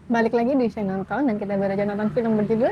Balik lagi di Saya Nonton dan kita baru aja nonton film berjudul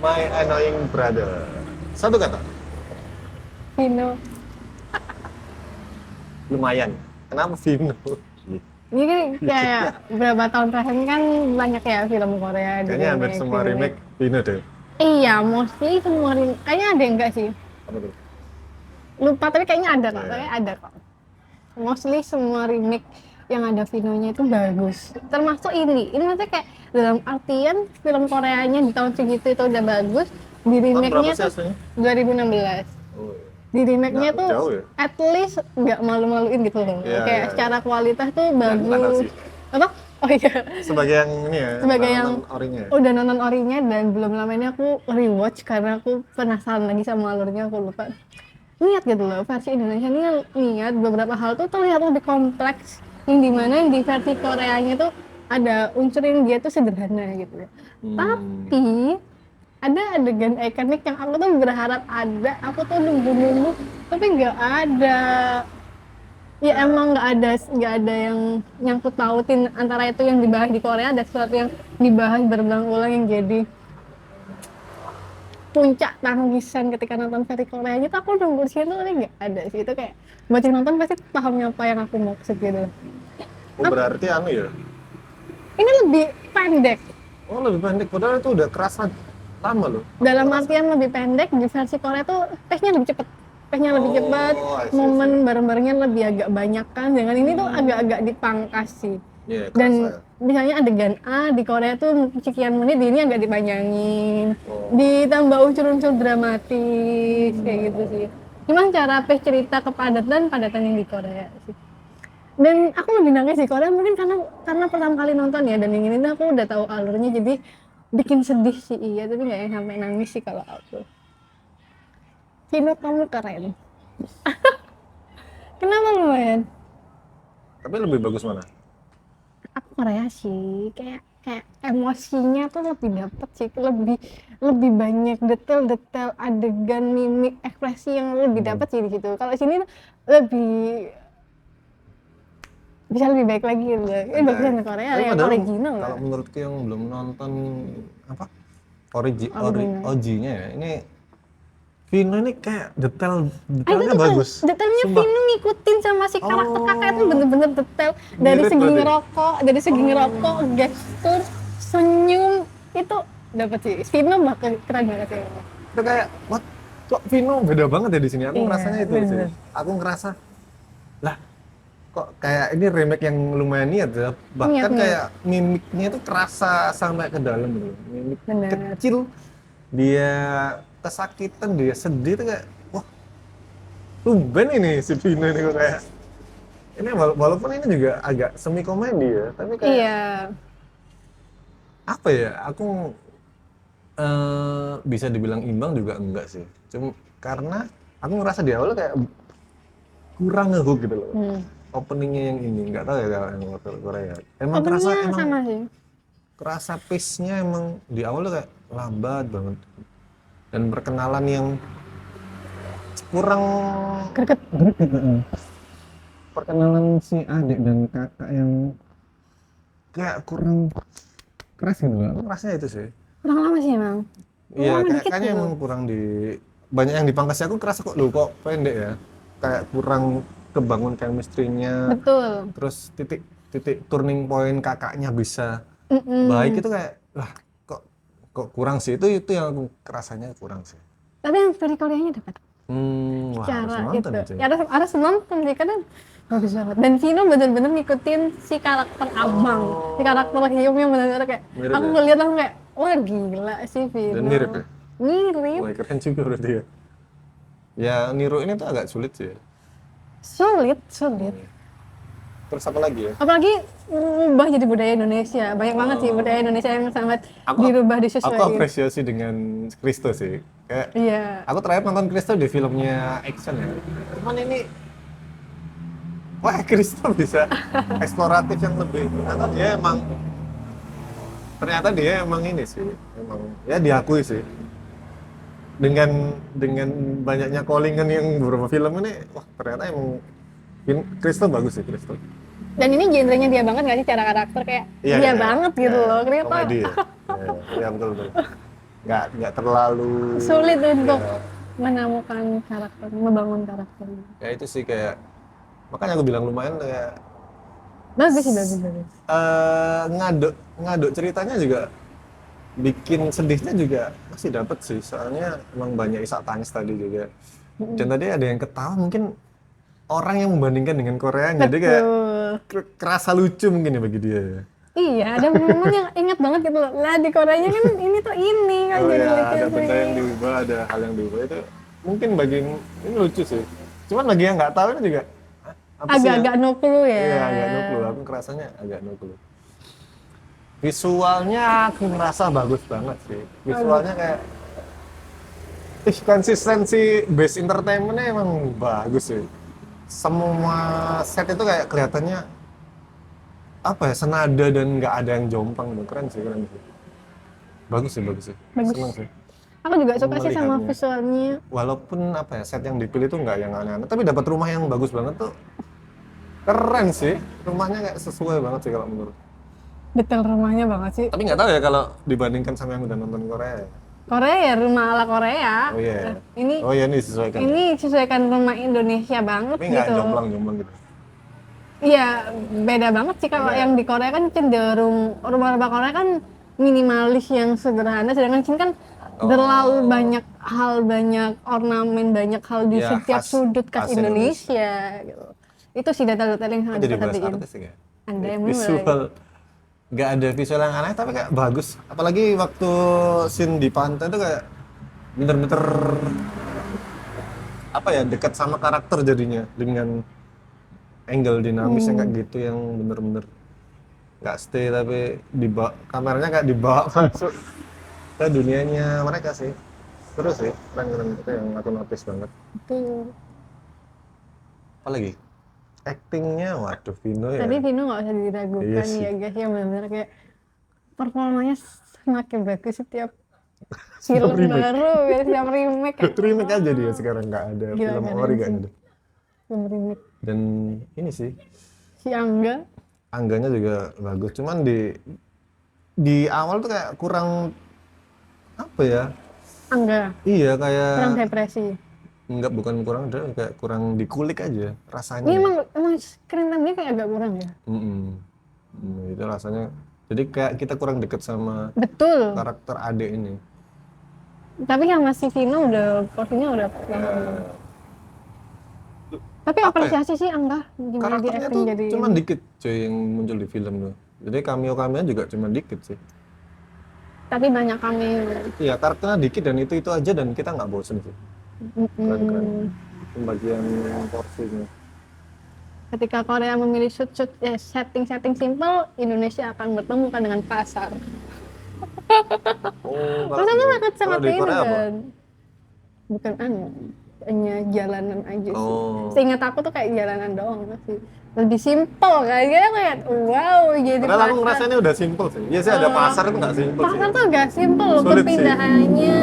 My Annoying Brother. Satu kata. Vino. Lumayan. Kenapa Vino? Ini kan kayak beberapa tahun terakhir ini kan banyak ya film Korea di Kayaknya hampir semua remake Vino deh. Iya, mostly semua kayaknya ada yang enggak sih? Apa tuh? Lupa tapi kayaknya ada kok. Iya. Kayaknya ada kok. Mostly semua remake yang ada Vinonya itu bagus. Termasuk ini. Ini maksudnya kayak dalam artian film Koreanya di tahun segitu itu udah bagus. Di Tahun berapa remake-nya sih tuh aslinya? 2016. Oh, iya. Di remake-nya Nggak tuh jauh ya? at least nggak malu-maluin gitu loh. Iya, Kayak iya, secara kualitas tuh bukan bagus. sih. Apa? Oh iya. Sebagai yang ini ya, Sebagai yang nonton orinya. udah nonton orinya dan belum lama ini aku rewatch karena aku penasaran lagi sama alurnya, aku lupa. Niat gitu loh, versi Indonesia ini niat beberapa hal tuh terlihat lebih kompleks, yang dimana yang di versi Koreanya tuh ada unsur yang dia tuh sederhana gitu ya. Tapi ada adegan ikonik yang aku tuh berharap ada, aku tuh nunggu-nunggu tapi nggak ada. Ya emang nggak ada yang nyangkut pautin antara itu yang dibahas di Korea dan sesuatu yang dibahas berulang-ulang yang jadi puncak tangisan ketika nonton versi Koreanya tuh aku nunggu di situ tapi nggak ada sih. Itu kayak buat yang nonton pasti paham apa yang aku maksud gitu. Oh, berarti anu ya? Ini lebih pendek, Oh, lebih pendek. Padahal itu udah kerasa lama loh. dalam artian lebih pendek. Di versi Korea tuh pace-nya lebih cepet, pace-nya lebih cepet, I see, momen bareng-barengnya lebih agak banyak kan. Dengan ini tuh agak-agak dipangkas sih. Iya, Dan kerasa ya. misalnya adegan A di Korea tuh sekian menit, di ini agak dipanjangin, Oh. ditambah unsur-unsur dramatis kayak gitu sih. Gimana cara pace cerita kepadatan yang di Korea sih. Dan aku lebih nangis di Korea mungkin karena pertama kali nonton ya, dan yang ini tuh aku udah tahu alurnya jadi bikin sedih sih iya, tapi nggak yang sampai nangis sih kalau aku. Vino, kamu keren. Kenapa lumayan? Tapi lebih bagus mana? Aku Korea sih, kayak emosinya tuh lebih dapet sih, lebih banyak detail adegan, mimik, ekspresi yang lebih dapet sih di situ. Kalau sini tuh lebih bisa lebih baik lagi gitu. Ini bagusan di Korea Tapi yang padahal original kalau lah. menurutku yang belum nonton apa Original. OG-nya ya, ini Vino ini kayak Itu detailnya tuh bagus. detailnya Sumpah. Vino ngikutin sama si karakter kakak itu bener-bener detail dari Mirip segi berarti? ngerokok, gestur, senyum itu dapat sih. Vino bakal keren banget ya. Itu kayak what? Kok Vino beda banget ya di sini? Aku Iya, ngerasanya itu sih. bener. Aku ngerasa lah kok kayak ini remake yang lumayan niat ya. Bahkan Niat. kayak mimiknya itu kerasa sampai ke dalam gitu. Mimik Bener. kecil, dia kesakitan, dia sedih itu kayak wah tumben ini si Vino ini kok kayak ini walaupun ini juga agak semi komedi ya, tapi kayak Iya. apa ya, aku bisa dibilang imbang juga enggak sih, cuma karena aku ngerasa di awal kayak kurang ngehook gitu loh. Openingnya yang ini nggak tahu ya kalau yang hotel Korea emang kerasa Openingnya sama sih. kerasa pace-nya emang di awal tuh kayak lambat banget dan perkenalan yang kurang Greget. perkenalan si adik dan kakak yang kayak kurang keras gitu loh. Aku rasanya itu sih. Kurang lama sih emang. Iya, Lama dikit kayaknya gitu. emang kurang di banyak yang dipangkas. Aku kerasa kok lu kok pendek ya. Kayak kurang kebangun chemistry-nya. Betul. Terus titik turning point kakaknya bisa baik itu kayak lah kok kurang sih. Itu yang aku kerasanya kurang sih. Tapi yang dari Koreanya dapat. Wah, harus Cara nonton itu. itu. Ya, harus nonton sih karena bagus banget. Dan Vino bener-bener ngikutin si karakter abang, si karakter Hyung yang bener-bener kayak Mirip aku ya? ngeliat aku kayak wah gila sih Vino. Dan mirip ya? Mirip. Wah, keren juga berarti ya. Ya, niru ini tuh agak sulit sih ya. Sulit. Terus apa lagi ya? Apalagi ubah jadi budaya Indonesia. Banyak banget sih budaya Indonesia yang sangat dirubah Aku disesuaikan. apresiasi dengan Kristo sih. Kayak Iya. aku terakhir nonton Kristo di filmnya action ya. Cuman ini wah Kristo bisa eksploratif yang lebih. Ternyata dia emang ini sih. Emang ya diakui sih. dengan banyaknya callingan yang beberapa film ini, wah ternyata emang Crystal bagus sih Crystal. Dan ini genrenya dia banget nggak sih, cara karakter kayak Iya, dia iya, banget gitu iya. loh, ternyata Komedi ya. Iya, betul betul. Nggak terlalu sulit untuk ya, menemukan karakter, membangun karakter. ya itu sih kayak makanya aku bilang lumayan kayak Bagus sih, bagus. ngaduk ngaduk ceritanya juga bikin sedihnya juga masih dapet sih soalnya emang banyak isak tangis tadi juga dan tadi ada yang ketawa mungkin orang yang membandingkan dengan Korea jadi kayak Betul. kerasa lucu mungkin ya bagi dia ya. Iya, ada momen yang ingat banget gitu loh. Lah di Koreanya kan ini tuh ini kan Oh jadi ya lucu ada sih. benda yang diubah ada hal yang diubah itu mungkin bagi ini lucu sih cuman bagi yang nggak tahu ini juga "Hah, apa sih ya?" Agak-agak no clue ya. Iya agak no clue aku kerasanya agak no clue visualnya aku ngerasa bagus banget sih visualnya kayak konsistensi base entertainmentnya emang bagus sih semua set itu kayak kelihatannya apa ya senada dan nggak ada yang jomplang tuh keren sih bagus sih Bagus. seneng sih Aku juga suka sih sama Melihatnya. visualnya. walaupun apa ya set yang dipilih tuh nggak yang aneh-aneh tapi dapat rumah yang bagus banget tuh keren sih rumahnya kayak sesuai banget sih kalau menurut Detail rumahnya banget sih. tapi nggak tahu ya kalau dibandingkan sama yang udah nonton Korea ya. Korea ya, rumah ala Korea. Oh iya Ini oh iya ini disesuaikan ini sesuaikan rumah Indonesia banget tapi nggak gitu. jomplang gitu Iya, beda banget sih kalau Beda. yang di Korea kan cenderung rumah-rumah Korea kan minimalis yang sederhana, sedangkan sini kan terlalu banyak hal, banyak ornamen, banyak hal di Ya, setiap khas- sudut khas khas Indonesia gitu. Itu sih detail-detail yang oh, sangat jadi bahas diperhatiin. artis ya Anda yang mulai. visual nggak ada visual yang aneh tapi kayak bagus apalagi waktu scene di pantai itu kayak bener-bener apa ya dekat sama karakter jadinya dengan angle dinamisnya kayak gitu yang bener-bener nggak stay tapi dibawa kameranya kayak dibawa masuk ke dunianya mereka sih terus sih keren itu yang aku notice banget Tuh. apalagi actingnya waduh Vino ya Tadi Vino nggak usah diragukan Iya sih. ya guys, yang benar-benar kayak performanya semakin bagus setiap film remake. baru, ya, setiap remake. Kayak, remake aja dia sekarang nggak ada Gila, film keren ori sih. nggak ada film remake. dan ini sih Si Angga, Angganya juga bagus cuman di awal tuh kayak kurang apa ya Angga iya kayak kurang depresi. enggak bukan kurang kayak kurang dikulik aja rasanya Ini emang screen time-nya kayak agak kurang ya. Itu rasanya jadi kayak kita kurang deket sama Betul. karakter adek ini Tapi sama si Vino udah porsinya udah paham. Tapi Apa ya? apresiasi sih Angga gimana dia karakternya acting tuh jadi cuma ini. dikit cuy yang muncul di film tuh jadi cameo juga cuma dikit sih Tapi banyak cameo. iya karakternya dikit dan itu aja dan kita nggak bosen sih keren pembagian porsinya Ketika Korea memilih setting simple, Indonesia akan bertemukan dengan pasar. oh Pasarnya sangat kalau di ini Korea apa? kan. Bukan hanya jalanan aja sih. Oh. Seingat aku tuh kayak jalanan doang sih. Lebih simple kan, kayak wow jadi Padahal aku pasar. ngerasa ini udah simple sih. Iya sih ada pasar itu nggak simple sih. Pasar tuh agak simple loh, Sulit sih. perpindahannya.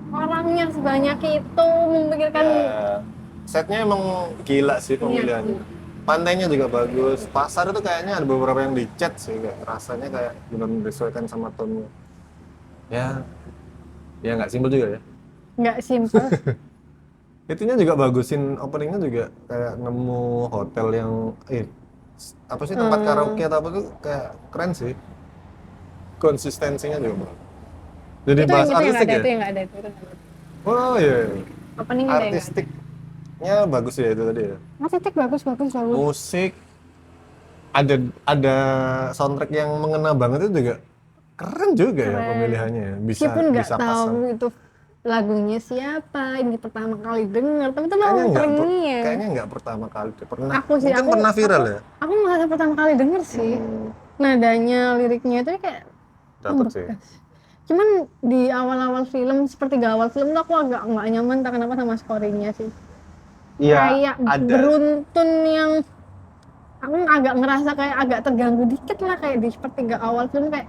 Orangnya sebanyak itu memikirkan Ya, setnya emang gila sih pemilihannya. Pantainya juga bagus. Pasar itu kayaknya ada beberapa yang dicat sih, kayak rasanya kayak benar-benar disesuaikan sama tone-nya. Ya nggak simple juga ya. nggak simple. Itunya juga bagusin openingnya juga kayak nemu hotel yang apa sih tempat karaoke atau apa tuh kayak keren sih. Konsistensinya juga bagus. Jadi itu bahas yang nggak artistik ada, ya. itu yang nggak ada, itu nggak ada. Oh iya. Openingnya ada yang nggak ada. Artistiknya bagus ya itu tadi ya. Artistik bagus. Musik ada soundtrack yang mengena banget itu juga keren juga ya Keren. pemilihannya ya. Meskipun nggak bisa tahu pasang. itu lagunya siapa, ini pertama kali denger, tapi itu Kayaknya nggak ya. kayaknya nggak pertama kali deh. Pernah Aku pernah viral ya. Aku merasa pertama kali denger sih. Nadanya, liriknya itu kayak Dapat sih. membekas. Cuman di awal-awal film, sepertiga awal film tuh aku agak nggak nyaman tak kenapa sama scoringnya sih. Iya, Kayak ada. beruntun yang aku agak ngerasa kayak agak terganggu dikit lah kayak di sepertiga awal film kayak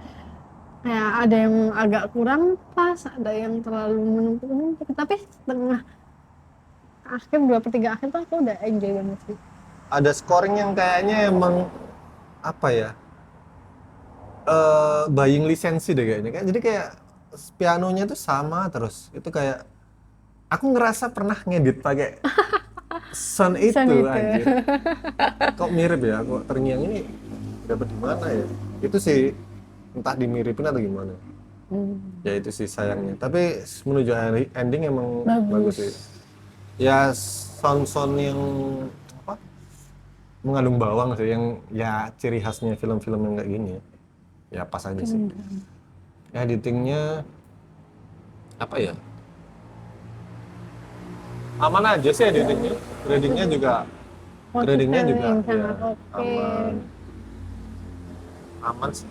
kayak ada yang agak kurang pas, ada yang terlalu menumpuk-numpuk, tapi setengah akhir 2/3 akhir tuh aku udah enjoy banget sih. Ada scoring yang kayaknya emang apa ya? Buying lisensi deh kayaknya. Jadi kayak pianonya tuh sama terus. Itu kayak aku ngerasa pernah ngedit pakai sound Sound itu itu. anjir. Kok mirip ya? Kok terngiang ini dapat di mana ya? Itu sih entah dimiripin atau gimana. Ya itu sih sayangnya. Tapi menuju ending emang bagus sih. Ya sound-sound yang apa? Mengandung bawang sih yang ya ciri khasnya film-film yang kayak gini. Ya pas aja sih. Ya editingnya apa ya? Aman aja sih editingnya. Gradingnya juga Konsisten juga yang ya sangat oke. aman sih.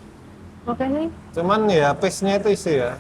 Oke nih. Cuman ya pace-nya itu sih ya.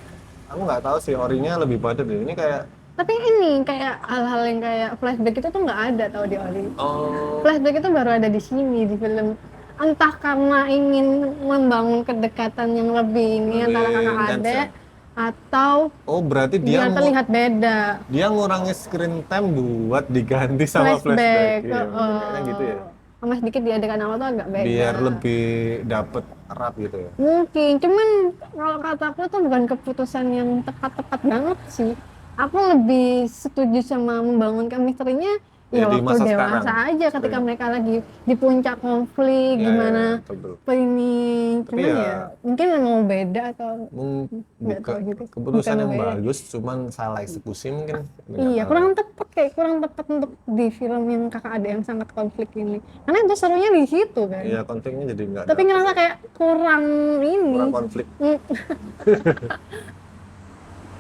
Aku nggak tahu sih orinya lebih padat deh. Ini kayak Tapi ini kayak hal-hal yang kayak flashback itu tuh nggak ada tau di Oli. oh Flashback itu baru ada di sini di film. Entah karena ingin membangun kedekatan yang lebih ini antara kakak intens ya? adik atau Oh berarti dia dia terlihat beda. dia ngurangi screen time buat diganti sama flashback. Iya, mungkin kayaknya gitu ya. Sama sedikit di adegan awal tuh agak beda. Biar lebih dapet erat gitu ya. Mungkin, cuman kalau kata aku tuh bukan keputusan yang tepat-tepat banget sih. Aku lebih setuju sama membangun chemistry-nya Ya, ya di waktu masa dewasa sekarang. aja ketika Sebenarnya. mereka lagi di puncak konflik Ya, gimana ya, betul. ini Tapi cuman ya, ya mungkin mau beda atau nggak buka tahu gitu. keputusan Bukan yang beda. bagus, cuman salah eksekusi mungkin. Iya, kurang tepat untuk di film yang kakak ada yang sangat konflik ini. Karena itu serunya di situ kan. Iya, konfliknya jadi nggak Tapi dapet. ngerasa kayak kurang ini. Kurang konflik. Mm.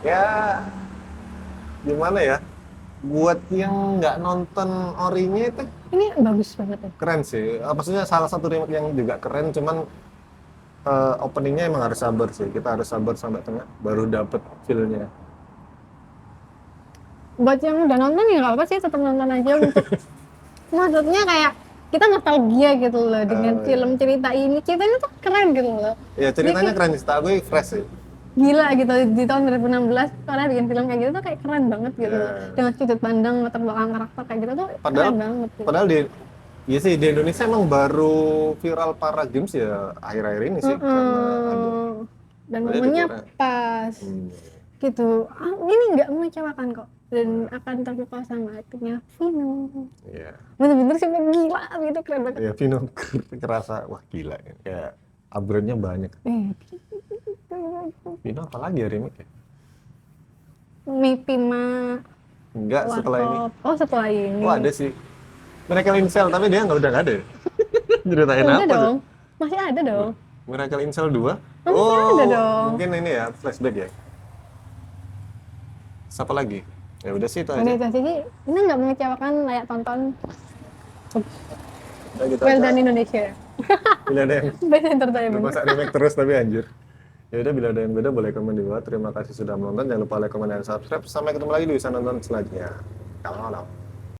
Ya, gimana ya? Buat yang nggak nonton orinya itu Ini bagus banget ya. keren sih. Maksudnya salah satu remake yang juga keren, cuman openingnya emang harus sabar sih. Kita harus sabar sampai tengah, baru dapet feel-nya. Buat yang udah nonton ya nggak apa sih, tetap nonton aja untuk maksudnya kayak kita nostalgia gitu loh dengan film cerita ini. Ceritanya tuh keren gitu loh. Ya ceritanya keren sih, setahu gue fresh sih. Gila gitu di tahun 2016 karena bikin film kayak gitu tuh kayak keren banget gitu loh. Yeah. Dengan sudut pandang latar belakang karakter kayak gitu tuh Padahal, keren banget gitu. padahal iya sih di Indonesia emang baru viral para games ya akhir-akhir ini sih karena ada. Dan Padahal momennya di Korea. pas gitu. Ini nggak mengecewakan kok dan akan terpukau sama aktingnya Vino. Iya. Bener-bener sih gila gitu, keren banget. Ya Vino kerasa wah gila ya. Kayak upgrade-nya banyak. Vino apalagi ya remake ya? Mipima Enggak setelah ini. Oh setelah ini. Oh ada sih. Miracle in Cell tapi dia udah nggak ada. Ya? Ceritain Udah apa dong. tuh? Masih ada dong. Miracle in Cell 2? Masih ada dong. Mungkin ini ya flashback ya. Siapa lagi? Ya udah sih itu aja. Ini sih ini nggak mengecewakan, layak tonton. Udah gitu Well aja. done Indonesia. Bila ada yang Best entertainment. masa remake terus tapi anjir. Ya udah bila ada yang beda boleh komen di bawah. Terima kasih sudah menonton. Jangan lupa like, comment, dan subscribe. Sampai ketemu lagi di Bisa Nonton selanjutnya. Kalau